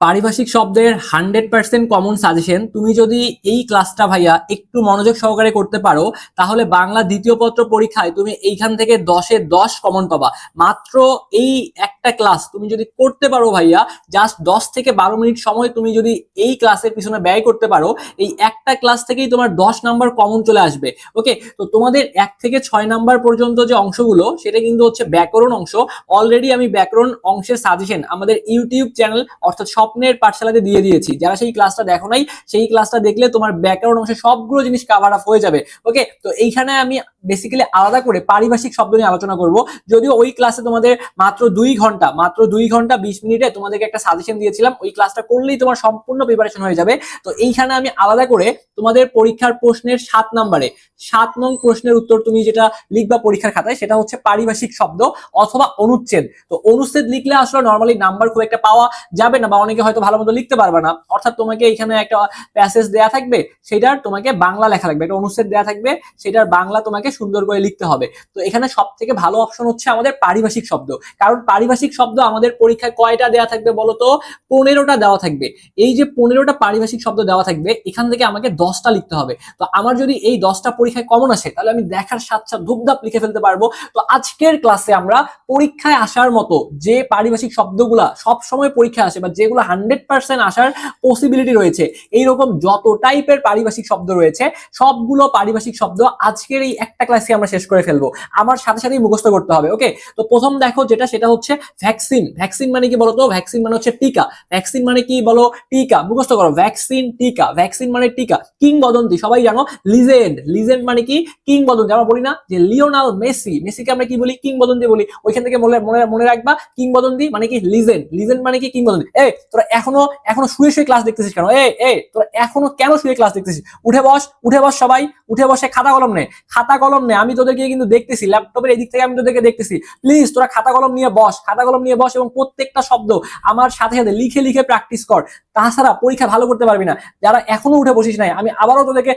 পারিভাষিক শব্দের 100% common suggestion তুমি যদি এই ক্লাসটা ভাইয়া একটু মনোযোগ সহকারে করতে পারো, তাহলে বাংলা দ্বিতীয় পত্র পরীক্ষায় তুমি এইখান থেকে 10-এ 10 কমন পাবা। মাত্র এই একটা ক্লাস তুমি যদি করতে পারো ভাইয়া, জাস্ট 10 থেকে 12 মিনিট সময় তুমি যদি এই ক্লাসের পিছনে ব্যয় করতে পারো, এই একটা ক্লাস থেকেই তোমার 10 নাম্বার কমন চলে আসবে। ওকে, তো তোমাদের 1 থেকে 6 নাম্বার পর্যন্ত যে অংশগুলো সেটা কিন্তু হচ্ছে ব্যাকরণ অংশ। অলরেডি আমি ব্যাকরণ অংশের সাজেশন আমাদের ইউটিউব চ্যানেল অর্থাৎ স্বপ্নের পাঠশালাতে দিয়ে দিয়েছি। যারা সেই ক্লাসটা দেখো নাই, সেই ক্লাসটা দেখলে তোমার ব্যাকরণ অংশে সবগুলো জিনিস কভার আপ হয়ে যাবে। ওকে, তো এইখানে আমি বেসিক্যালি আলাদা করে পারিভাষিক শব্দ নিয়ে আলোচনা করব। যদিও ওই ক্লাসে তোমাদের মাত্র 2 ঘন্টা 20 মিনিটে তোমাদেরকে একটা সাজেশন দিয়েছিলাম, ওই ক্লাসটা করলেই তোমার সম্পূর্ণ প্রিপারেশন হয়ে যাবে। তো এইখানে আমি আলাদা করে তোমাদের পরীক্ষার প্রশ্নের 7 নম্বরে 7 নং প্রশ্নের উত্তর তুমি যেটা লিখবা পরীক্ষার খাতায়, সেটা হচ্ছে পারিভাষিক শব্দ অথবা অনুচ্ছেদ। তো অনুচ্ছেদ লিখলে আসলে নরমালি নাম্বার খুব একটা পাওয়া যাবে না, বা অনেকে হয়তো ভালো মতো লিখতে পারবে না। অর্থাৎ তোমাকে এখানে একটা প্যাসেজ দেয়া থাকবে, সেটার তোমাকে বাংলা লেখা লাগবে, একটা অনুচ্ছেদ দেয়া থাকবে, সেটার বাংলা তোমাকে সুন্দর করে লিখতে হবে। তো এখানে সব থেকে ভালো অপশন হচ্ছে আমাদের পারিভাষিক শব্দ, কারণ পারিভাষিক শব্দ আমাদের পরীক্ষায় কয়টা দেয়া থাকবে বলতো? 15টা দেওয়া থাকবে। এই যে 15টা পারিভাষিক শব্দ দেওয়া থাকবে, এখান থেকে আমাকে 10টা লিখতে হবে। তো আমার যদি এই 10টা পরীক্ষায় কমন আসে, তাহলে আমি দেখার সাথে সাথে ধুপধাপ লিখে ফেলতে পারবো। তো আজকের ক্লাসে আমরা পরীক্ষায় আসার মতো যে পারিভাষিক শব্দগুলা সব সময় পরীক্ষায় আসে, বা যেগুলো 100% আসার পসিবিলিটি রয়েছে, এইরকম যত টাইপের পারিভাষিক শব্দ রয়েছে, সবগুলো পারিভাষিক শব্দ আজকের এই একটা ক্লাসে আমরা শেষ করে ফেলবো। আমার সাথে সাথেই মুখস্থ করতে হবে। ওকে, তো প্রথম দেখো যেটা, সেটা হচ্ছে ভ্যাকসিন। ভ্যাকসিন মানে কি বলতো? ভ্যাকসিন মানে হচ্ছে টিকা। ভ্যাকসিন মানে কি বলো? টিকা। মুখস্থ করো, ভ্যাকসিন টিকা। ভ্যাকসিন মানে টিকা। কিংবদন্তি সবাই জানো, লিজেন্ড। লিজেন্ড মানে কি? কিংবদন্তি। আমরা বলি না যে লিওনাল মেসি, মেসিকে আমরা কি বলি? কিংবদন্তি বলি। ওইখান থেকে মনে মনে মনে রাখবা, কিংবদন্তি মানে কি? লিজেন্ড। লিজেন্ড মানে কি? কিংবদন্তি। এই তোরা এখনো এখনো শুয়ে শুয়ে ক্লাস দেখতেছিস কেন? এই তোরা এখনো কেন শুয়ে ক্লাস দেখতেছিস? উঠে বস, উঠে বস সবাই, উঠে বসে খাতা কলম নে, খাতা কলম নে। আমি তোদেরকে কিন্তু দেখতেছি, ল্যাপটপের এদিক থেকে আমি তোদেরকে দেখতেছি। প্লিজ তোরা খাতা কলম নিয়ে বস, খাতা কলম নিয়ে বস, এবং প্রত্যেকটা শব্দ আমার সাথে সাথে লিখে লিখে প্র্যাকটিস কর। তাছাড়া পরীক্ষা ভালো করতে পারবি না। যারা এখনো উঠে বসিস নাই, আমি আবারও তোদেরকে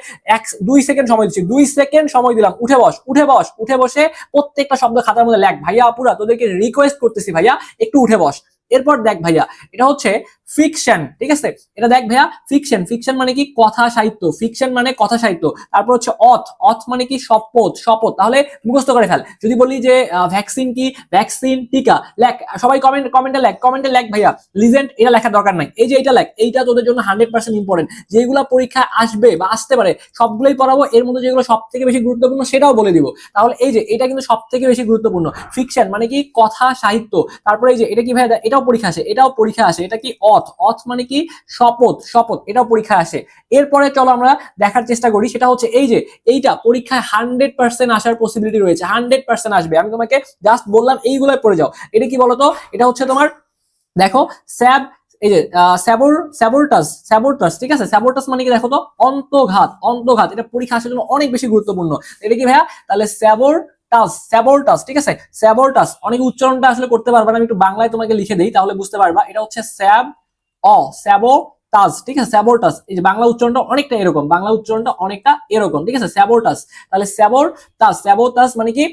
2 সেকেন্ড সময় দিচ্ছি, 2 সেকেন্ড সময় দিলাম। উঠে বস, উঠে বস, উঠে বসে প্রত্যেকটা শব্দ খাতার মধ্যে লেখ। ভাইয়া আপুরা তোদেরকে রিকোয়েস্ট করতেছি, ভাইয়া একটু উঠে বস। এরপর দেখ ভাইয়া, এটা হচ্ছে ফিকশন, ঠিক আছে? এটা দেখ ভাইয়া, ফিকশন। ফিকশন মানে কি? কথা সাহিত্য। ফিকশন মানে কথা সাহিত্য। তারপর হচ্ছে অথ। অথ মানে কি? শপথ। শপথ। তাহলে মুখস্থ করে ফেল। যদি বলি যে ভ্যাকসিন কি? ভ্যাকসিন টিকা। লেখ সবাই, কমেন্টে লেখ, কমেন্টে লেখ ভাইয়া। লিজেন্ড এটা লেখার দরকার নাই, এই যে এটা লেখ। এইটা তোদের জন্য 100% ইম্পর্টেন্ট। যেগুলো পরীক্ষায় আসবে বা আসতে পারে সবগুলোই পড়াবো, এর মধ্যে যেগুলো সব থেকে বেশি গুরুত্বপূর্ণ সেটাও বলে দিব। তাহলে এই যে এটা কিন্তু সব থেকে বেশি গুরুত্বপূর্ণ। ফিকশন মানে কি? কথা সাহিত্য। তারপরে এই যে এটা কি ভাইয়া? এটাও পরীক্ষা আসে, এটাও পরীক্ষা আসে। এটা কি? অথ। অথ মানে কি? শপথ। শপথ, এটাও পরীক্ষা আসে। এরপরে চলো আমরা দেখার চেষ্টা করি, সেটা হচ্ছে এই যে এইটা পরীক্ষায় 100% আসার পসিবিলিটি রয়েছে, 100% আসবে। আমি তোমাকে জাস্ট বললাম এইগুলোই পড়ে যাও। এটা কি বলতো? এটা হচ্ছে তোমার, দেখো, স্যাব। এই যে স্যাবোর্টাস, ঠিক আছে? স্যাবোর্টাস মানে কি? দেখো তো, অন্তঘাত। অন্তঘাত এটা পরীক্ষা আসার জন্য অনেক বেশি গুরুত্বপূর্ণ। এটা কি ভাইয়া? তাহলে স্যাবোর্টাস, স্যাবোর্টাস, ঠিক আছে? স্যাবোর্টাস। অনেক উচ্চারণটা আসলে করতে পারবা না, আমি একটু বাংলায় তোমাকে লিখে দেই, তাহলে বুঝতে পারবা। এটা হচ্ছে স্যাবোটাস, ঠিক আছে? স্যাবোটাস। এই যে বাংলা উচ্চারণটা অনেকটা এরকম, বাংলা উচ্চারণটা অনেকটা এরকম, ঠিক আছে? স্যাবোটাস। তাহলে স্যাবোটাস, স্যাবোটাস মানে কি?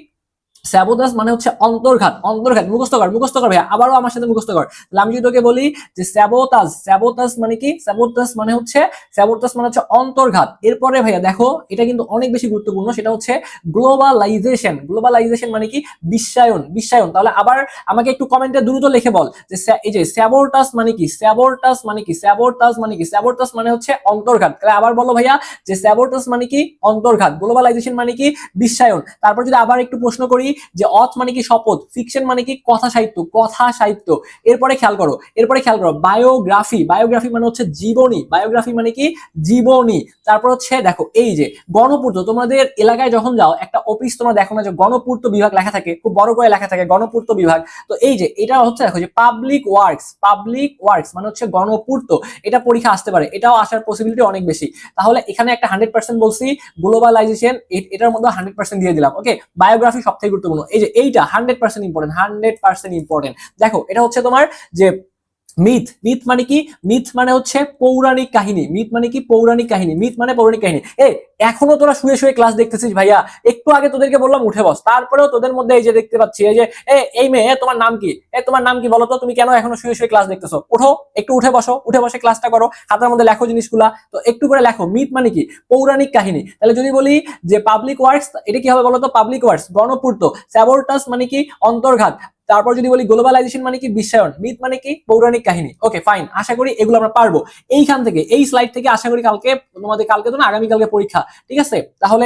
স্যাবোটাস মানে হচ্ছে অন্তর্ঘাত। অন্তর্ঘাত মুখস্থ কর, মুখস্থ কর ভাইয়া, আবারও আমার সাথে মুখস্থ কর। তাহলে আমি যদি তোকে বলি যে স্যাবোটাস, স্যাবোটাস মানে কি? স্যাবোটাস মানে হচ্ছে, স্যাবোটাস মানে হচ্ছে অন্তর্ঘাত। এরপরে ভাইয়া দেখো, এটা কিন্তু অনেক বেশি গুরুত্বপূর্ণ, সেটা হচ্ছে গ্লোবালাইজেশন। গ্লোবালাইজেশন মানে কি? বিশ্বায়ন। বিশ্বায়ন। তাহলে আবার আমাকে একটু কমেন্টে দ্রুত লিখে বল যে এই যে স্যাবোটাস মানে কি? স্যাবোটাস মানে কি? স্যাবোটাস মানে কি? স্যাবোটাস মানে হচ্ছে অন্তর্ঘাত। তাহলে আবার বলো ভাইয়া যে স্যাবোটাস মানে কি? অন্তর্ঘাত। গ্লোবালাইজেশন মানে কি? বিশ্বায়ন। তারপর যদি আবার একটু প্রশ্ন করি যে অথ মানে কি? শপথ। ফিকশন মানে কি? কথা সাহিত্য। কথা সাহিত্য। এরপরে খেয়াল করো, এরপরে খেয়াল করো, বায়োগ্রাফি। বায়োগ্রাফি মানে হচ্ছে জীবনী। বায়োগ্রাফি মানে কি? জীবনী। তারপর হচ্ছে দেখো এই যে গণপূর্ত। তোমাদের এলাকায় যখন যাও, একটা অফিস তোমরা দেখো না যে গণপূর্ত বিভাগ লেখা থাকে, খুব বড় করে লেখা থাকে গণপূর্ত বিভাগ। তো এই যে এটা হচ্ছে দেখো যে পাবলিক ওয়ার্কস। পাবলিক ওয়ার্কস মানে হচ্ছে গণপূর্ত। এটা পরীক্ষা আসতে পারে, এটাও আসার পসিবিলিটি অনেক বেশি। তাহলে এখানে একটা 100% বলছি, গ্লোবালাইজেশন এটার মধ্যে 100% দিয়ে দিলাম। ওকে, বায়োগ্রাফি সবথেকে গুরুত্বপূর্ণ। এই যে এইটা 100% ইম্পর্টেন্ট, 100% ইম্পর্টেন্ট। দেখো এটা হচ্ছে তোমার যে মিথ, মিথ মানে কি? মিথ মানে হচ্ছে পৌরাণিক কাহিনী। মিথ মানে কি? পৌরাণিক কাহিনী। মিথ মানে পৌরাণিক কাহিনী। এখনো তোরা শুয়ে শুয়ে ক্লাস দেখতেছিস ভাইয়া? একটু আগে তোদেরকে বললাম উঠে বস, তারপরেও তোদের মধ্যে এই যে দেখতে পাচ্ছি এই যে এই মেয়ে, তোমার নাম কি? তোমার নাম কি বলো তো? তুমি কেন এখনো শুয়ে শুয়ে ক্লাস দেখতেছো? ওঠো, একটু উঠে বসো, উঠে বসে ক্লাসটা করো, খাতার মধ্যে লেখো জিনিসগুলা। তো একটু করে লেখো। মিথ মানে কি? পৌরাণিক কাহিনী। তাহলে যদি বলি যে পাবলিক ওয়ার্কস, এটা কি হবে বলো তো? পাবলিক ওয়ার্কস গণপূর্ত। স্যাবোর্টাস মানে কি? অন্তর্ঘাত। তারপর যদি বলি গ্লোবালাইজেশন মানে কি? বিশ্বায়ন। মিথ মানে কি? পৌরাণিক কাহিনী। ওকে ফাইন, আশা করি এগুলো আমরা পারবো। এইখান থেকে, এই স্লাইড থেকে আশা করি কালকে তোমাদের, কালকে তো না, আগামীকালকে পরীক্ষা, ঠিক আছে? তাহলে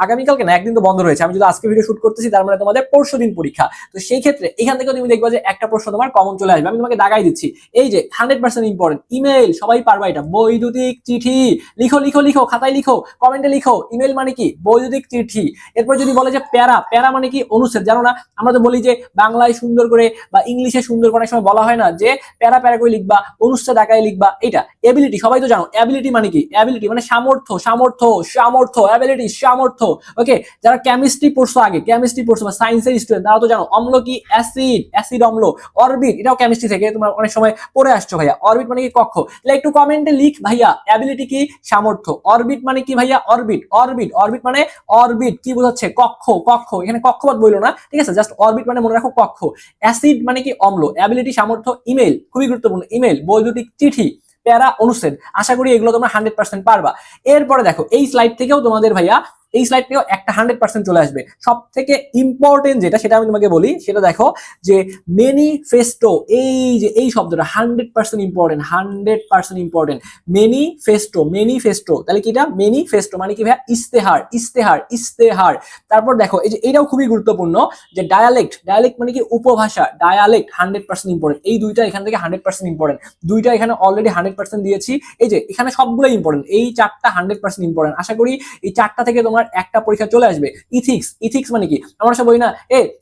আগামীকালকে না, একদিন তো বন্ধ রয়েছে। আমি যদি আজকে ভিডিও শুট করতেছি তার মানে তোমাদের পরশু দিন পরীক্ষা। তো সেই ক্ষেত্রে এখান থেকে তুমি দেখবা যে একটা প্রশ্ন তোমার কমন চলে আসবে। আমি তোমাকে দাগাই দিচ্ছি, এই যে 100% ইম্পর্টেন্ট ইমেল, সবাই পারবা এটা। বৈদ্যুতিক চিঠি। লিখো লিখো লিখো, খাতায় লিখো, কমেন্টে লিখো। ইমেল মানে কি? বৈদ্যুতিক চিঠি। এরপর যদি বলে যে প্যারা, প্যারা মানে কি? অনুচ্ছেদ। জানো না? আমরা তো বলি যে বাংলায় সুন্দর করে বা ইংলিশে সুন্দর করে, অনেক সময় বলা হয় না যে প্যারা প্যারা করে লিখবা, অনুচ্ছেদ আকারে লিখবা। এটা এবিলিটি, সবাই তো জানো। অ্যাবিলিটি মানে কি? অ্যাবিলিটি মানে সামর্থ্য, সামর্থ্য, সামর্থ্য, অ্যাবিলিটি, সামর্থ্য। ওকে, যারা কেমিস্ট্রি পড়ছো, আগে কেমিস্ট্রি পড়ছো বা সায়েন্সের স্টুডেন্ট, তারা তো জানো অম্ল কি? অ্যাসিড, অ্যাসিড অম্ল। অরবিট, এটাও কেমিস্ট্রি থেকে তোমরা অনেক সময় পড়ে আসছো ভাইয়া। অরবিট মানে কি? কক্ষ। তাহলে একটু কমেন্টে লিখ ভাইয়া, অ্যাবিলিটি কি? সামর্থ্য। অরবিট মানে কি ভাইয়া? অরবিট, অরবিট, অরবিট মানে অরবিট কি বোঝাচ্ছে? কক্ষ, কক্ষ। এখানে কক্ষপথ বইলো না, ঠিক আছে? জাস্ট অরবিট মানে মনে রাখো কক্ষ। অ্যাসিড মানে কি? অম্ল। অ্যাবিলিটি, সামর্থ্য। ইমেল, খুবই গুরুত্বপূর্ণ। ইমেল, বৈদ্যুতিক চিঠি, প্যারা, অনুচ্ছেদ। আশা করি এগুলো তোমরা 100% পারবা। এরপরে দেখো, এই স্লাইড থেকেও তোমাদের ভাইয়া, এই স্লাইড থেকেও একটা 100% চলে আসবে। সব থেকে ইম্পর্টেন্ট যেটা, সেটা আমি তোমাকে বলি, সেটা দেখো যে ম্যানিফেস্টো। এই যে এই শব্দটা 100% ইম্পর্টেন্ট, 100% ইম্পর্টেন্ট। Manifesto, manifesto. তাহলে কি এটা? ম্যানিফেস্টো মানে কি ভাইয়া? ইস্তেহার, ইস্তেহার, ইস্তেহার। তারপর দেখো এই যে এটাও খুবই গুরুত্বপূর্ণ, যে ডায়ালেক্ট, ডায়ালেক্ট মানে কি? উপভাষা। Dialect 100% important. এই দুইটা এখান থেকে 100% ইম্পর্টেন্ট। দুইটা এখানে অলরেডি 100% দিয়েছি। এই যে এখানে সবগুলো ইম্পর্টেন্ট, এই চারটা 100% ইম্পর্টেন্ট। আশা করি এই চারটা থেকে তোমার একটা পরীক্ষা চলে আসবে। ইথিক্স, ইথিক্স মানে কি? আমরা সব বলি না,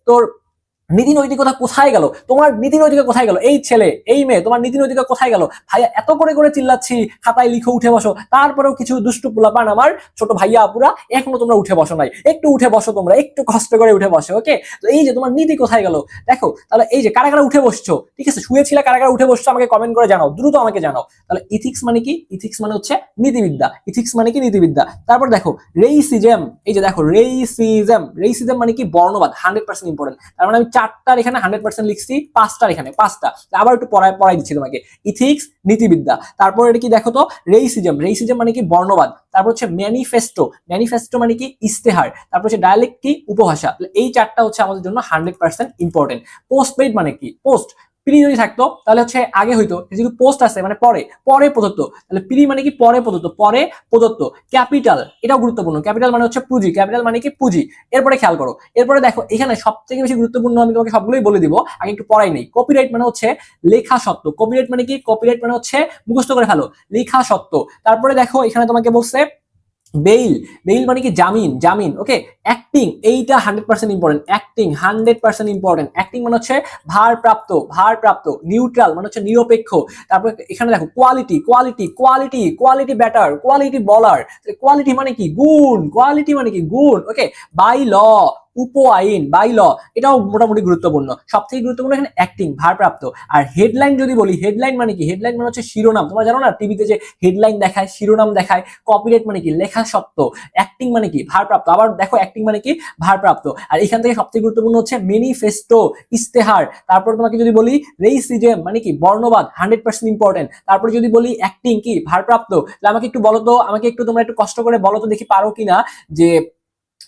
তোর নীতি নৈতিকতা কোথায় গেল? তোমার নীতি নৈতিকতা কোথায় গেল? এই ছেলে, এই মেয়ে, তোমার নীতি নৈতিকতা কোথায় গেল? ভাইয়া এত করে করে চিল্লাচ্ছি, খাতায় লিখো, উঠে বসো। তারপরেও কিছু দুষ্টু পোলাপান, আমার ছোট ভাইয়া আপুরা, এখনো তোমরা উঠে বসো নাই। একটু উঠে বসো, তোমরা একটু কষ্ট করে উঠে বসো। ওকে, তো এই যে তোমার নীতি কোথায় গেল দেখো। তাহলে এই যে কারা কারা উঠে বসছো, ঠিক আছে? শুয়েছিলে, কারা কারা উঠে বসছো আমাকে কমেন্ট করে জানাও, দ্রুত আমাকে জানাও। তাহলে ইথিক্স মানে কি? ইথিক্স মানে হচ্ছে নীতিবিদ্যা। ইথিক্স মানে কি? নীতিবিদ্যা। তারপর দেখো রেইসিজম। এই যে দেখো রেইসিজম, রেইসিজম মানে কি? বর্ণবাদ। 100% ইম্পর্টেন্ট। তার মানে আমি চারটার এখানে 100% লিখছি, পাঁচটার এখানে পাঁচটা। আবার একটু পড়াই দিচ্ছি তোমাকে। ইথিক্স, নীতিবিদ্যা। তারপর এটা কি দেখো তো? রেইসিজম, রেইসিজম মানে কি? বর্ণবাদ। তারপর হচ্ছে ম্যানিফেস্টো, ম্যানিফেস্টো মানে কি? ইস্তেহার। তারপর হচ্ছে ডায়ালেক্ট কি? উপভাষা। এই চারটা হচ্ছে আমাদের জন্য 100% ইম্পর্টেন্ট। পোস্টপেইড মানে কি? পোস্ট, প্রি যদি থাকতো তাহলে হচ্ছে আগে হইতো, যেহেতু পোস্ট আছে মানে পরে, পরে প্রদত্ত। তাহলে প্রি মানে কি? পরে প্রদত্ত, পরে প্রদত্ত। ক্যাপিটাল, এটাও গুরুত্বপূর্ণ। ক্যাপিটাল মানে হচ্ছে পুঁজি, ক্যাপিটাল মানে কি? পুঁজি। এরপরে খেয়াল করো, এরপরে দেখো এখানে সব থেকে বেশি গুরুত্বপূর্ণ, আমি তোমাকে সবগুলোই বলে দিব, আগে একটু পড়াই নেই। কপিরাইট মানে হচ্ছে লেখা সত্ত্ব। কপিরাইট মানে কি? কপিরাইট মানে হচ্ছে, মুখস্থ করে ফেলো, লেখা সত্ত্ব। তারপরে দেখো এখানে তোমাকে বলছে বেইল, বেইল মানে কি? জামিন, জামিন। ওকে, অ্যাক্টিং, এইটা 100% ইম্পর্টেন্ট। Acting 100% important. অ্যাক্টিং মানে হচ্ছে ভারপ্রাপ্ত, ভারপ্রাপ্ত। নিউট্রাল মানে হচ্ছে নিরপেক্ষ। তারপর এখানে দেখো quality, quality, quality, quality batter, quality বলার। কোয়ালিটি মানে কি? গুণ। কোয়ালিটি মানে কি? গুণ। ওকে, বাই ল, উপ আইন, বাই ল, এটাও মোটামুটি গুরুত্বপূর্ণ। সব থেকে গুরুত্বপূর্ণ এখানে অ্যাক্টিং, ভারপ্রাপ্ত। আর হেডলাইন যদি বলি, হেডলাইন মানে কি? হেডলাইন মানে হচ্ছে শিরোনাম। তোমরা জানো না টিভিতে যে হেডলাইন দেখায়, শিরোনাম দেখায়। কপিরাইট মানে কি? লেখা সত্ত্ব। অ্যাক্টিং মানে কি? ভারপ্রাপ্ত। আবার দেখো অ্যাক্টিং মানে কি? ভারপ্রাপ্ত। আর এখান থেকে সবথেকে গুরুত্বপূর্ণ হচ্ছে ম্যানিফেস্টো, ইস্তেহার। তারপর তোমাকে যদি বলি রেইসিজম মানে কি? বর্ণবাদ, 100% ইম্পর্টেন্ট। তারপর যদি বলি অ্যাক্টিং কি? ভারপ্রাপ্ত। তাহলে আমাকে একটু বলো তো, আমাকে একটু তোমরা একটু কষ্ট করে বলো তো দেখি, পারো কিনা, যে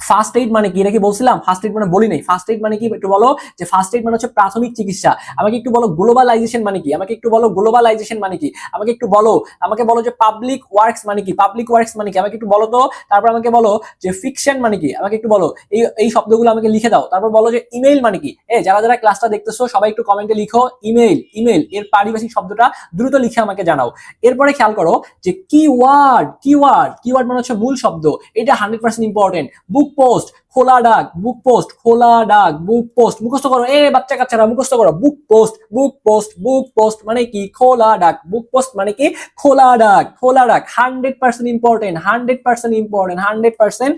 ফার্স্ট এইড মানে কি? এটা কি বলছিলাম? ফার্স্ট এইড মানে বলি নাই। ফার্স্ট এইড মানে কি একটু বলো, যে ফার্স্ট এইড মানে হচ্ছে প্রাথমিক চিকিৎসা। আমাকে একটু বলো গ্লোবালাইজেশন মানে কি? আমাকে একটু বলো গ্লোবালাইজেশন মানে কি? আমাকে একটু বলো, আমাকে বলো যে পাবলিক ওয়ার্কস মানে কি? পাবলিক ওয়ার্কস মানে কি? আমাকে একটু বলো তো। তারপর আমাকে বলো যে ফিকশন মানে কি? আমাকে একটু বলো। এই এই শব্দগুলো আমাকে লিখে দাও। তারপর বলো যে ইমেইল মানে কি? যারা যারা ক্লাসটা দেখতেছো সবাই একটু কমেন্টে লিখো ইমেইল, ইমেইল এর পারিভাষিক শব্দটা দ্রুত লিখে আমাকে জানাও। এরপরে খেয়াল করো যে কিওয়ার্ড, কিওয়ার্ড, কিওয়ার্ড মানে হচ্ছে মূল শব্দ। এটা 100% ইম্পর্টেন্ট। বুক পোস্ট, খোলা ডাক, বুক পোস্ট, খোলা ডাক, বুক পোস্ট, মুখস্থ করো এ বাচ্চা কাচ্চারা, মুখস্থ করো, বুক পোস্ট, বুক পোস্ট, বুক পোস্ট মানে কি খোলা ডাক, বুক পোস্ট মানে কি খোলা ডাক, খোলা ডাক 100% important, 100% important, 100%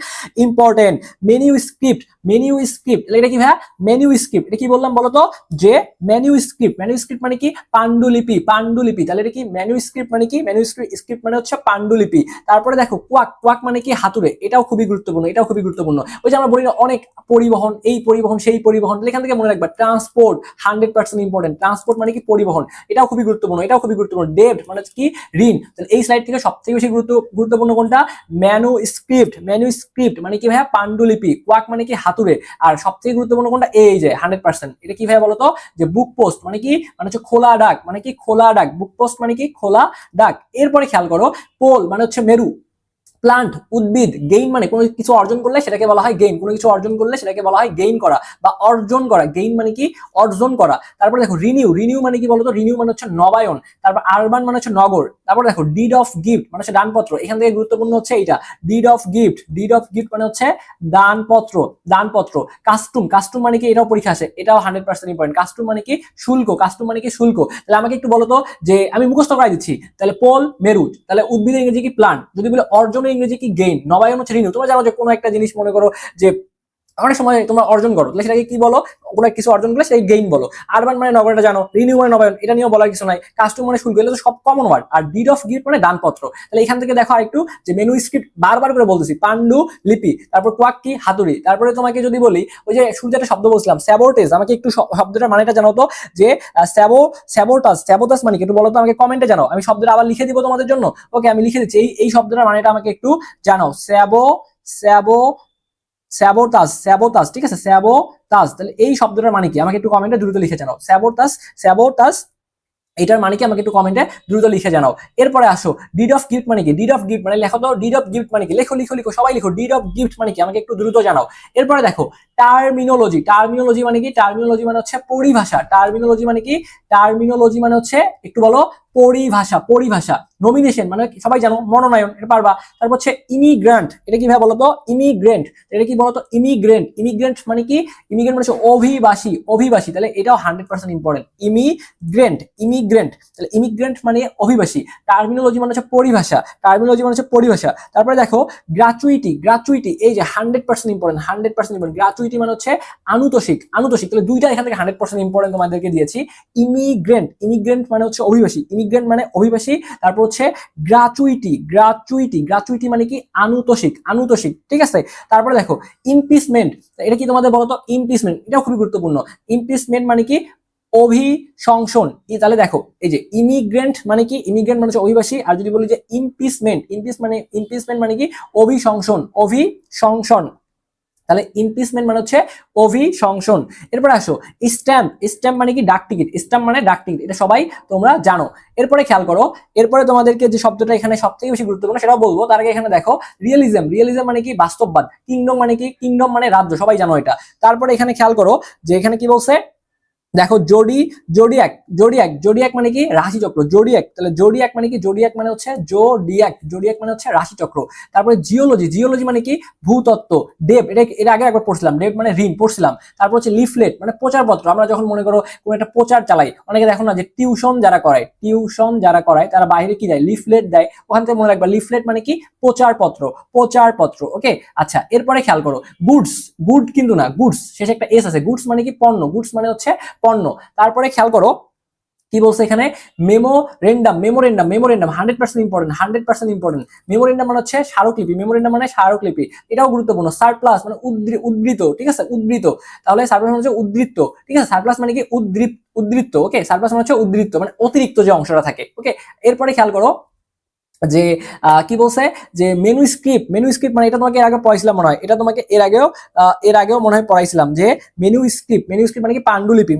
important. Menu script, menu script এটা কি ভাই, মেনু স্ক্রিপ্ট এটা কি বললাম বলতো, যে মেনু স্ক্রিপ্ট, মেনু স্ক্রিপ্ট মানে কি পান্ডুলিপি, পান্ডুলিপি, তাহলে এটা কি মেনু স্ক্রিপ্ট মানে কি, মেনু স্ক্রিপ্ট মানে হচ্ছে পান্ডুলিপি। তারপরে দেখো কোয়াক, কোয়াক মানে কি হাতুড়ে, এটাও খুবই গুরুত্বপূর্ণ, এটাও খুবই গুরুত্বপূর্ণ। ওই যে আমরা বলি না অনেক পরিবহন, এই পরিবহন সেই পরিবহন, এখান থেকে মনে রাখবা ট্রান্সপোর্ট 100% ইম্পর্টেন্ট, ট্রান্সপোর্ট মানে কি পরিবহন, এটাও খুবই গুরুত্বপূর্ণ, এটাও খুবই গুরুত্বপূর্ণ। ডেট মানে কি ঋণ, তাহলে এই স্লাইড থেকে সবথেকে বেশি গুরুত্বপূর্ণ কোনটা, মেনু স্ক্রিপ্ট, মেনু স্ক্রিপ্ট মানে কি ভাইয়া পান্ডুলিপি, কোয়াক মানে কি হাতুড়ে, আর সবথেকে গুরুত্বপূর্ণ কোনটা এই যে 100%, এটা কি ভাইয়া বলতো, যে বুক পোস্ট মানে কি, মানে হচ্ছে খোলা ডাক, মানে কি খোলা ডাক, বুক পোস্ট মানে কি খোলা ডাক। এরপরে খেয়াল করো, পোল মানে হচ্ছে মেরু, প্লান্ট উদ্ভিদ, গেইন মানে কোনো কিছু অর্জন করলে সেটাকে বলা হয় গেইন, কোনো কিছু অর্জন করলে সেটাকে বলা হয় গেইন করা বা অর্জন করা, গেইন মানে কি অর্জন করা। তারপর দেখো রিনিউ, রিনিউ মানে কি বলতো, রিনিউ মানে হচ্ছে নবায়ন। তারপর আরবান মানে হচ্ছে নগর। তারপর দেখো ডিড অফ গিফট মানে হচ্ছে দানপত্র, এখান থেকে গুরুত্বপূর্ণ হচ্ছে এইটা, did of gift, did of gift মানে হচ্ছে দানপত্র, দানপত্র। কাস্টম, কাস্টম মানে কি, এটাও পরীক্ষা আসে, এটাও 100% ইম্পর্টেন্ট। কাস্টম মানে কি শুল্ক, কাস্টম মানে কি শুল্ক। তাহলে আমাকে একটু বলতো, যে আমি মুখস্থ করাই দিচ্ছি, তাহলে পোল মেরুট, তাহলে উদ্ভিদের ইংরেজি কি প্লান্ট, যদি বলে অর্জনের ইংরেজি কি গেইন, নবায়ন হচ্ছে রিনিউ। তোমরা জানো যে কোনো একটা জিনিস মনে করো যে অনেক সময় তোমরা অর্জন করো, তাহলে সেটাকে কি বলো, কোনো কিছু অর্জন করলে সেটাকে গেইন বলো। আরবান মানে নগরটা জানো, রিনিউ মানে নবায়ন, এটা নিয়েও বলার কিছু নাই। কাস্টম মানে শুল্ক, এগুলো তো সব কমন ওয়ার্ড। আর ডিড অফ গিফট মানে দানপত্র। তাহলে এখান থেকে দেখো আরেকটু, যে মেনু স্ক্রিপ্ট বারবার করে বলতেছি, পান্ডু লিপি, তারপর কোয়াক কি হাতুড়ি। তারপরে তোমাকে যদি বলি, ওই যে শুরুতে একটা শব্দ বলছিলাম স্যাবোটেজ, আমাকে একটু শব্দটার মানেটা জানাও তো, যে স্যাবোটাস, স্যাবোটাস মানে কি একটু বলো তো আমাকে, কমেন্টে জানাও, আমি শব্দটা আবার লিখে দিব তোমাদের জন্য। ওকে আমি লিখে দিচ্ছি, এই শব্দটার মানেটা আমাকে একটু জানাও। স্যাবো স্যাবোটাস, স্যাবোটাস, ঠিক আছে স্যাবোটাস, তাহলে এই শব্দটার মানে কি আমাকে একটু কমেন্টে দ্রুত লিখে জানাও। স্যাবোটাস, স্যাবোটাস এটার মানে কি আমাকে একটু কমেন্টে দ্রুত লিখে জানাও। এরপরে আসো, ডিড অফ গিফট মানে কি, ডিড অফ গিফট মানে লেখো তো, ডিড অফ গিফট মানে কি, লেখো লিখো লিখো সবাই লিখো, ডিড অফ গিফট মানে কি আমাকে একটু দ্রুত জানাও। এরপরে দেখো টার্মিনোলজি, টার্মিনোলজি মানে কি, টার্মিনোলজি মানে হচ্ছে পরিভাষা, টার্মিনোলজি মানে কি, টার্মিনোলজি মানে হচ্ছে একটু বলো পরিভাষা, পরিভাষা। নমিনেশন মানে সবাই জানো মনোনয়ন, এটা পারবা। তারপর হচ্ছে ইমিগ্রান্ট, এটা কি ভাবে বলতো, ইমিগ্রেন্ট, এটা কি বলতো ইমিগ্রেন্ট, ইমিগ্রেন্ট মানে কি, ইমিগ্রেন্ট মানে হচ্ছে অভিবাসী, অভিবাসী, তাহলে এটাও 100% ইম্পর্টেন্ট। ইমিগ্রেন্ট, ইমিগ্রেন্ট, তাহলে ইমিগ্রেন্ট মানে অভিবাসী। টার্মিনোলজি মানে হচ্ছে পরিভাষা, টার্মিনোলজি মানে হচ্ছে পরিভাষা। তারপরে দেখো গ্রাচুইটি, গ্রাচুইটি এই যে 100% ইম্পর্টেন্ট, 100% ইম্পর্টেন্ট। গ্রাচুইটি মানে হচ্ছে আনুতোষিক, আনুতোষিক, তাহলে দুইটা এখান থেকে 100% ইম্পর্টেন্ট তোমাদেরকে দিয়েছি। ইমিগ্রেন্ট, ইমিগ্রেন্ট মানে হচ্ছে অভিবাসী, ইমিগ্রেন্ট মানে অভিবাসী। তারপর হচ্ছে গ্রাচুইটি, গ্রাচুইটি, গ্রাচুইটি মানে কি আনুতোষিক, আনুতোষিক, ঠিক আছে। তারপরে দেখো ইমপিচমেন্ট, এটা কি তোমাদের বলতো, ইমপিচমেন্ট এটাও খুবই গুরুত্বপূর্ণ। ইমপিচমেন্ট মানে কি অভিশংসন। তাহলে দেখো এই যে ইমিগ্রেন্ট মানে কি, ইমিগ্রেন্ট মানে হচ্ছে অভিবাসী, আর যদি বলি যে ইমপিচমেন্ট, ইমপিচমেন্ট মানে কি অভিশংসন, অভিশংসন, তাহলে ইমপিচমেন্ট মানে হচ্ছে অভিশংসন। এরপরে আসো স্ট্যাম্প, স্ট্যাম্প মানে কি ডাক টিকিট, স্ট্যাম্প মানে ডাক টিকিট, এটা সবাই তোমরা জানো। এরপরে খেয়াল করো, এরপরে তোমাদেরকে যে শব্দটা এখানে সবথেকে বেশি গুরুত্বপূর্ণ সেটাও বলবো, তার আগে এখানে দেখো রিয়েলিজম, রিয়েলিজম মানে কি বাস্তববাদ। কিংডম মানে কি, কিংডম মানে রাজ্য, সবাই জানো এটা। তারপরে এখানে খেয়াল করো যে এখানে কি বলছে, দেখো জোডিয়াক, জোডিয়াক, জোডিয়াক মানে কি রাশিচক্র, জোডিয়াক, তাহলে জোডিয়াক মানে কি, জোডিয়াক মানে হচ্ছে জোডিয়াক, জোডিয়াক মানে হচ্ছে রাশিচক্র। তারপরে জিওলজি, জিওলজি মানে কি ভূতত্ত্ব। ডেব, এটা এর আগে একবার পড়ছিলাম, ডেব মানে ঋণ পড়ছিলাম। তারপর হচ্ছে লিফলেট মানে প্রচারপত্র, আমরা যখন মনে করো কোনো একটা প্রচার চালাই, অনেকে দেখো না যে টিউশন যারা করায়, টিউশন যারা করায় তারা বাইরে কি দেয়, লিফলেট দেয়, ওখান থেকে মনে রাখবা লিফলেট মানে কি প্রচারপত্র, প্রচারপত্র। ওকে আচ্ছা, এরপরে খেয়াল করো গুডস, গুড কিন্তু না, গুডস শেষে একটা এস আছে, গুডস মানে কি পণ্য, গুডস মানে হচ্ছে পণ্য। তারপরে খেয়াল করো কি বলছে এখানে, memorandum, memorandum, memorandum 100% important, 100% important. Memorandum মানে হচ্ছে স্মারকলিপি, মেমোরেন্ডাম মানে স্মারকলিপি, এটাও গুরুত্বপূর্ণ। সারপ্লাস মানে উদ্ধৃত, ঠিক আছে উদ্ধৃত, তাহলে সারপ্লাস মানে হচ্ছে উদ্ধৃত, ঠিক আছে, সারপ্লাস মানে কি উদ্ধৃত, ওকে সারপ্লাস মানে হচ্ছে উদ্ধৃত মানে অতিরিক্ত যে অংশটা থাকে। ওকে এরপরে খেয়াল করো যে কি বলছে, যে মেনু স্ক্রিপ্ট, মেনু স্ক্রিপ্ট মানে এটা তোমাকে এর আগে পড়াইছিলাম মনে হয়, এটা তোমাকে এর আগেও মনে হয় পড়াইছিলাম, যে মেনু স্ক্রিপ্ট, মেনু স্ক্রিপ্ট মানে কি পান্ডুলিপি,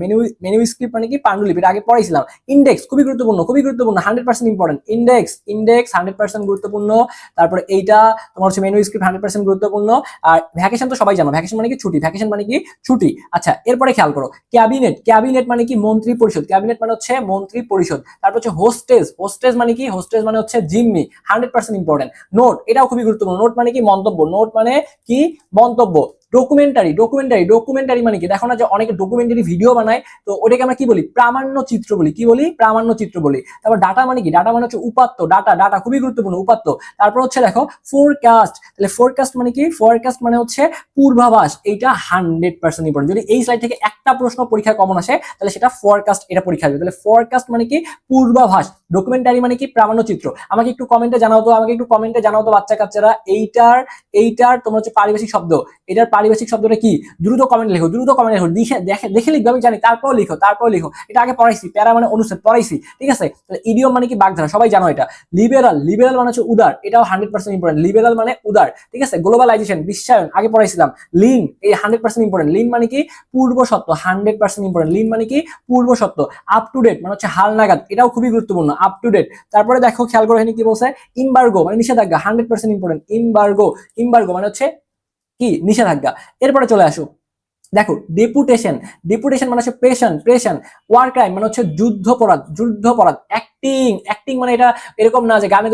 মেনু স্ক্রিপ্ট মানে কি পান্ডুলিপি, এটা আগে পড়াইছিলাম। ইন্ডেক্স খুবই গুরুত্বপূর্ণ, খুবই গুরুত্বপূর্ণ, 100% ইম্পর্টেন্ট। ইন্ডেক্স, ইন্ডেক্স 100% গুরুত্বপূর্ণ। তারপরে এইটা তোমার হচ্ছে মেনু স্ক্রিপ্ট 100% গুরুত্বপূর্ণ। আর ভ্যাকেশন তো সবাই জানো, ভ্যাকেশন মানে কি ছুটি, ভ্যাকেশন মানে কি ছুটি। আচ্ছা এরপরে খেয়াল করো ক্যাবিনেট, ক্যাবিনেট মানে কি মন্ত্রী পরিষদ, ক্যাবিনেট মানে হচ্ছে মন্ত্রী পরিষদ। তারপর হচ্ছে হোস্টেজ, হোস্টেজ মানে কি, হোস্টেজ মানে হচ্ছে জিম্মি, 100% ইম্পর্টেন্ট। নোট, এটাও খুবই গুরুত্বপূর্ণ, নোট মানে কি মন্তব্য, নোট মানে কি মন্তব্য। ডকুমেন্টারি ডকুমেন্টারি ডকুমেন্টারি মানে কি, দেখো না যে অনেকে ডকুমেন্টারি ভিডিও বানায়, তো ওটাকে আমরা কি বলি, প্রামাণ্য চিত্র বলি। কি বলি? প্রামাণ্য চিত্র বলি। তারপর ডাটা মানে কি, ডাটা মানে হচ্ছে উপাত্ত, ডাটা ডাটা খুবই গুরুত্বপূর্ণ, উপাত্ত। তারপর হচ্ছে দেখো ফোরকাস্ট, তাহলে ফোরকাস্ট মানে কি, ফোরকাস্ট মানে হচ্ছে পূর্বাভাস। এইটা 100% ইম্পর্টেন্ট। যদি এই স্লাইড থেকে একটা প্রশ্ন পরীক্ষায় কমন আসে তাহলে সেটা ফোরকাস্ট, এটা পরীক্ষা আসবে। তাহলে ফোরকাস্ট মানে কি, পূর্বাভাস। ডকুমেন্টারি মানে কি, প্রামাণ্য চিত্র। আমাকে একটু কমেন্টে জানাও তো, আমাকে একটু কমেন্টে জানাও তো বাচ্চা কাচ্চারা, এইটার এইটার তোমার হচ্ছে পারিভাষিক শব্দ, এটার পারিভাষিক শব্দটা কি? দ্রুত কমেন্ট লিখো, দ্রুত কমেন্ট লিখো, দেখে দেখে দেখে লিখবে আমি জানি, তারপর লিখো, তারপর লিখো। এটা আগে পড়াইছি, প্যারা মানে অনুচ্ছেদ পড়াইছি, ঠিক আছে? তাহলে ইডিয়ম মানে কি, বাগধারা, সবাই জানো এটা। লিবেরাল, লিবেরাল মানে হচ্ছে উদার, এটাও 100% ইম্পর্টেন্ট। লিবেরাল মানে উদার, ঠিক আছে? গ্লোবালাইজেশন, বিশ্বায়ন, আগে পড়াইছিলাম। লিন, এই 100% ইম্পর্টেন্ট। লিন মানে কি, পূর্ব সত্য, 100% ইম্পর্টেন্ট। লিন মানে কি, পূর্ব সত্য। আপ টু ডেট মানে হচ্ছে হালনাগাদ, এটাও খুবই গুরুত্বপূর্ণ, আপ টু ডেট। তারপরে দেখো খেয়াল করে কি বলছে, ইমবার্গো মানে নিষেধাজ্ঞা, 100% ইম্পর্টেন্ট। ইমবার্গো, ইমবার্গো মানে হচ্ছে কি, নিষেধাজ্ঞা। এরপরে চলে আসো, দেখো ডেপুটেশন, ডেপুটেশন মানে হচ্ছে প্রেশন, প্রেশন। ওয়ার ক্রাইম মানে হচ্ছে যুদ্ধপরাধ, যুদ্ধপরাধ। অ্যাক্টিং, অ্যাক্টিং মানে এটা এরকম না যে গানে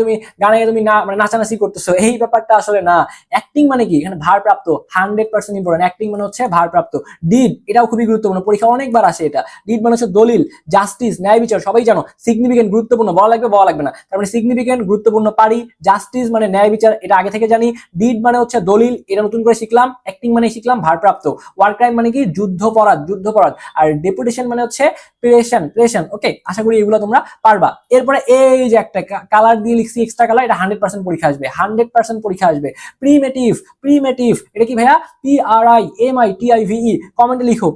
তুমি না মানে নাচানাচি করতেছো, এই ব্যাপারটা আসলে না। অ্যাক্টিং মানে কি, এখানে ভারপ্রাপ্ত, 100% ইম্পর্টেন্ট। অ্যাক্টিং মানে হচ্ছে ভারপ্রাপ্ত। ডিড, এটাও খুবই গুরুত্বপূর্ণ, পরীক্ষা অনেকবার আসে এটা। ডিড মানে হচ্ছে দলিল। জাস্টিস, ন্যায় বিচার, সবাই জানো। সিগনিফিকেন্ট, গুরুত্বপূর্ণ, বলা লাগবে বলা লাগবে না। তারপরে সিগনিফিকেন্ট, গুরুত্বপূর্ণ, পারি। জাস্টিস মানে ন্যায় বিচার, এটা আগে থেকে জানি। ডিড মানে হচ্ছে দলিল, এটা নতুন করে শিখলাম। অ্যাক্টিং মানে শিখলাম ভারপ্রাপ্ত। ওয়ার ক্রাইম মানে কি, যুদ্ধপরাধ, যুদ্ধপরাধ। আর ডেপুটেশন মানে হচ্ছে প্রেশন, প্রেশন। ওকে, আশা করি এগুলো তোমরা পারবা। এরপরে এই যে একটা কালার দিয়ে লিখছি, এক্সট্রা কালার, এটা 100% পরীক্ষা আসবে, 100% পরীক্ষা আসবে। প্রিমেটিভ, প্রিমেটিভ এটা কি ভাইয়া? PRIMITIVE, কমেন্টে লিখো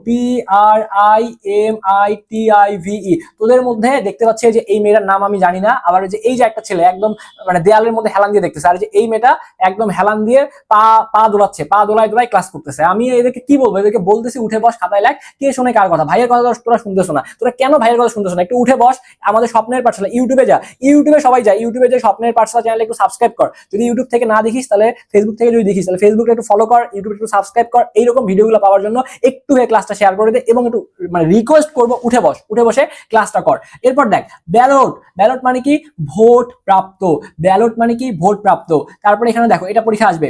PRIMITIVE। তোদের মধ্যে দেখতে পাচ্ছি যে এই মেয়েটার নাম আমি জানি না, আবার যে এই যে একটা ছেলে একদম মানে দেয়ালের মধ্যে হেলান দিয়ে দেখতেছে, আর যে এই মেয়েটা একদম হেলান দিয়ে পা পা দোলাচ্ছে, পা দোলায় দোলায় ক্লাস করতেছে। আমি এদেরকে কি বলবো? এদেরকে বলতেছি উঠে বস, খাতায় লেখ। কে শোনে কার কথা? ভাইয়ের কথা তোরা শুনতেছো না, তোরা কেন ভাইয়ের কথা শুনতেছো না? একটু উঠে বস। আমাদের স্বপ্নের পাঠশালা ইউটিউবে যা, ইউটিউবে সবাই যায়, ইউটিউবে যে স্বপ্নের পাঠশালা চ্যানেল একটু সাবস্ক্রাইব কর। যদি ইউটিউব থেকে না দেখিস তাহলে ফেসবুক থেকে যদি দেখিস তাহলে ফেসবুকে একটু ফলো কর, ইউটিউবে একটু সাবস্ক্রাইব কর। এইরকম ভিডিওগুলো পাওয়ার জন্য একটু ক্লাসটা শেয়ার করে দে, এবং একটু মানে রিকোয়েস্ট করবো উঠে বস, উঠে বসে ক্লাসটা কর। এরপর দেখ ব্যালট, ব্যালট মানে কি, ভোট প্রাপ্ত। ব্যালট মানে কি, ভোট প্রাপ্ত। তারপরে এখানে দেখো এটা পরীক্ষা আসবে,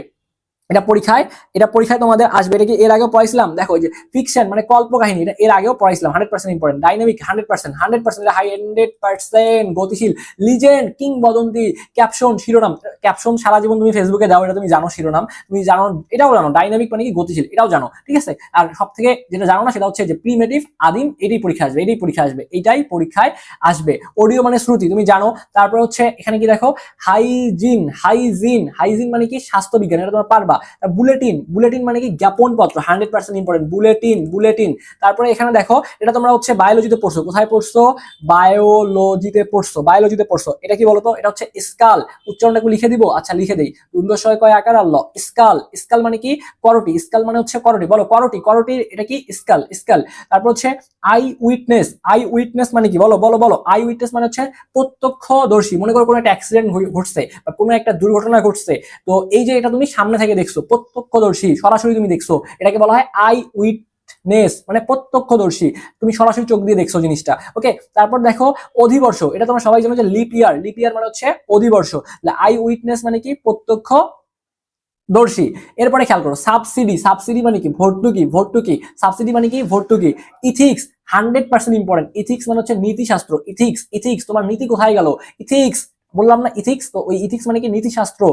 এটা পরীক্ষায় তোমাদের আসবে। এটা কি এর আগেও পড়াইছিলাম? দেখো যে ফিকশন মানে কল্প কাহিনী, এটা এর আগেও পড়াইছিলাম, 100% ইম্পর্টেন্ট। ডাইনামিক, 100%, 100% 100% গতিশীল। লিজেন্ড, কিংবদন্তি। ক্যাপশন, শিরোনাম। ক্যাপশন সারা জীবন তুমি ফেসবুকে দাও, এটা তুমি জানো। শিরোনাম তুমি জানো, এটাও জানো। ডাইনামিক মানে কি, গতিশীল, এটাও জানো, ঠিক আছে? আর সব থেকে যেটা জানো না সেটা হচ্ছে যে প্রিমেটিভ, আদিম, এটাই পরীক্ষা আসবে, এটাই পরীক্ষা আসবে, এইটাই পরীক্ষায় আসবে। অডিও মানে শ্রুতি, তুমি জানো। তারপর হচ্ছে এখানে কি দেখো, হাইজিন, হাইজিন, হাইজিন মানে কি, স্বাস্থ্য বিজ্ঞান, এটা তোমরা পারবা। বুলেটিন, বুলেটিন মানে কি, জ্ঞাপন পত্র, 100% ইম্পর্টেন্ট। Bulletin, bulletin. তারপরে এখানে দেখো এটা তোমরা হচ্ছে বায়োলজিতে পড়ছো, কোথায় পড়ছো? বায়োলজিতে পড়ছো, বায়োলজিতে পড়ছো। এটা কি বলতো? এটা হচ্ছে স্কাল। উচ্চারণটা একটু লিখে দিব, আচ্ছা লিখে দেই। রুন্ডশয় কয় আকার আল্ল, স্কাল। স্কাল মানে কি, করটি। স্কাল মানে হচ্ছে করটি, বলো করটি, করটির এটা কি, স্কাল, স্কাল। তারপর হচ্ছে আই উইটনেস, আই উইটনেস মানে কি, বলো বলো বলো। আই উইটনেস মানে হচ্ছে প্রত্যক্ষদর্শী। মনে করো কোনো একটা অ্যাক্সিডেন্ট ঘটছে বা কোনো একটা দুর্ঘটনা ঘটছে, তো এই যে এটা তুমি সামনে থেকে দেখছো, প্রত্যক্ষদর্শী, সরাসরি তুমি দেখছো, এটাকে বলা হয় আই উইটনেস, মানে প্রত্যক্ষদর্শী, তুমি সরাসরি চোখ দিয়ে দেখছো জিনিসটা। ওকে, তারপর দেখো অধিবর্ষ, এটা তোমরা সবাই জানো যে লিপ ইয়ার, লিপ ইয়ার মানে হচ্ছে অধিবর্ষ। আই উইটনেস মানে কি, প্রত্যক্ষ দর্শী। এরপরে খেয়াল করো সাবসিডি, সাবসিডি মানে কি, ভর্তুকি, ভর্তুকি। সাবসিডি মানে কি, ভর্তুকি। Ethics, 100% important. ইথিক্স মানে হচ্ছে নীতিশাস্ত্র। ইথিক্স, ইথিক্স, তোমার নীতি কোথায় গেল? ইথিক্স বললাম না, ইথিক্স, তো ওই ইথিক্স মানে কি, নীতিশাস্ত্র।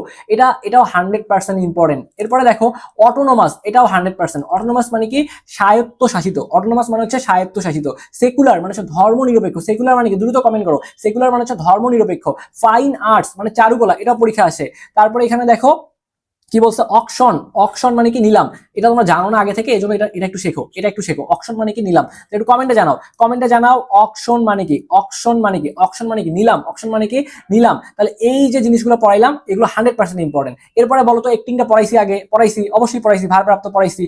এটাও 100% ইম্পর্টেন্ট। এরপরে দেখো অটোনোমাস, এটাও 100%। অটোনোমাস মানে কি, স্বায়ত্তশাসিত। অটোনোমাস মানে হচ্ছে স্বায়ত্তশাসিত। সেকুলার মানে হচ্ছে ধর্ম নিরপেক্ষ। সেকুলার মানে কি, দ্রুত কমেন্ট করো। সেকুলার মানে হচ্ছে ধর্ম নিরপেক্ষ। ফাইন আর্টস মানে চারুকলা, এটাও পরীক্ষা আসে। তারপরে এখানে দেখো কি বলছে, অকশন, অকশন মানে কি, নিলাম। এটা তোমরা জানো না আগে থেকে, এই জন্য এটা এটা একটু শেখো, এটা একটু শেখো। অকশন মানে কি, নিলাম। একটু কমেন্টে জানাও, কমেন্টে জানাও অকশন মানে কি, অকশন মানে কি, অকশন মানে কি, নিলাম। অকশন মানে কি, নিলাম। তাহলে এই যে জিনিসগুলো পড়াইলাম এগুলো 100% ইম্পর্টেন্ট। এরপরে বলো তো, একটিংটা পড়াইছি আগে, পড়াইছি অবশ্যই পড়াইছি, ভারপ্রাপ্ত পড়াইছি।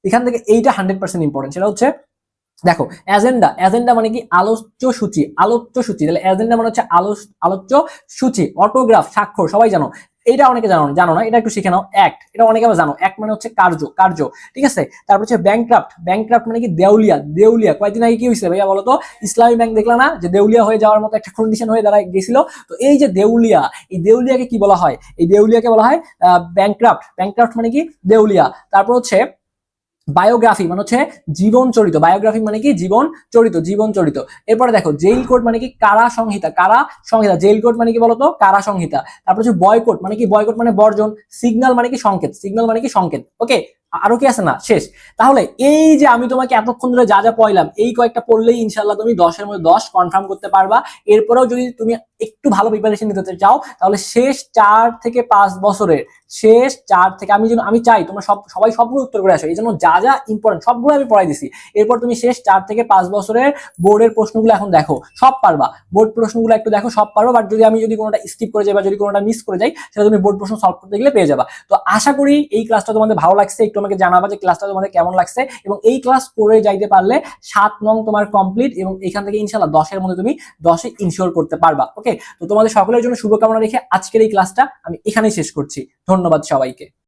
এখান থেকে এইটা 100% ইম্পর্টেন্ট, সেটা হচ্ছে দেখো এজেন্ডা, এজেন্ডা মানে কি, আলোচ্য সূচি, আলোচ্য সূচি। তাহলে এজেন্ডা মানে হচ্ছে আলোচ্য সূচি। অটোগ্রাফ, স্বাক্ষর, সবাই জানো। এটা অনেকে জানো জানো না, এটা একটু শিখে নাও। অ্যাক্ট, এটা অনেকে আবার জানো। অ্যাক্ট মানে হচ্ছে কার্য, কার্য, ঠিক আছে? তারপর হচ্ছে ব্যাংক্রাফট, ব্যাংক্রাফট মানে কি, দেউলিয়া, দেউলিয়া। কয়েকদিন আগে কি হয়েছে ভাইয়া বলো তো? ইসলামী ব্যাংক দেখলা না, যে দেউলিয়া হয়ে যাওয়ার মতো একটা কন্ডিশন হয়ে দাঁড়ায় গেছিল। তো এই যে দেউলিয়া, এই দেউলিয়াকে কি বলা হয়? এই দেউলিয়াকে বলা হয় ব্যাংক্রাফট। ব্যাংক্রাফট মানে কি, দেউলিয়া। তারপর হচ্ছে বায়োগ্রাফি মানে হচ্ছে জীবন চরিত, বায়োগ্রাফি মানে কি জীবন চরিত, জীবন চরিত। এরপরে দেখো জেইল কোড মানে কি কারা সংহিতা, কারা সংহিতা। জেইল কোড মানে কি বলতো, কারা সংহিতা। তারপর হচ্ছে বয়কট মানে কি, বয়কট মানে বর্জন। সিগন্যাল মানে কি সংকেত, সিগন্যাল মানে কি সংকেত। ওকে, আরো কি আছে না, শেষ। তাহলে এই যে আমি তোমাকে এতক্ষণ ধরে যা যা পড়লাম, এই কয়েকটা পড়লেই ইনশাল্লাহ তুমি 10-এর মধ্যে 10 কনফার্ম করতে পারবা। এরপরেও যদি তুমি একটু ভালো প্রিপারেশন নিতে চাও, তাহলে শেষ 4 থেকে 5 বছরের, শেষ 4 থেকে, আমি চাই তোমরা সবাই সবগুলো উত্তর করে আসো। এই জন্য যা যা ইম্পর্টেন্ট সবগুলো আমি পড়াই দিছি। এরপর তুমি শেষ 4 থেকে 5 বছরের বোর্ডের প্রশ্নগুলো এখন দেখো, সব পারবা। বোর্ড প্রশ্নগুলো একটু দেখো, সব পারবা। বাট যদি কোনোটা স্কিপ করে যাই বা যদি কোনোটা মিস করে যাই, সেটা তুমি বোর্ড প্রশ্ন সলভ করতে গেলে পেয়ে যাবা। তো আশা করি এই ক্লাসটা তোমাদের ভালো লাগছে। একটু আমাকে জানাবা যে ক্লাসটা তোমাদের কেমন লাগছে, এবং এই ক্লাস করে যাইতে পারলে 7 নং তোমার কমপ্লিট, এবং এখান থেকে ইনশাল্লাহ 10-এর মধ্যে তুমি 10-এ ইনশিওর করতে পারবা। ওকে, তো তোমাদের সকলের জন্য শুভকামনা রেখে আজকের এই ক্লাসটা আমি এখানেই শেষ করছি। ধন্যবাদ সবাইকে।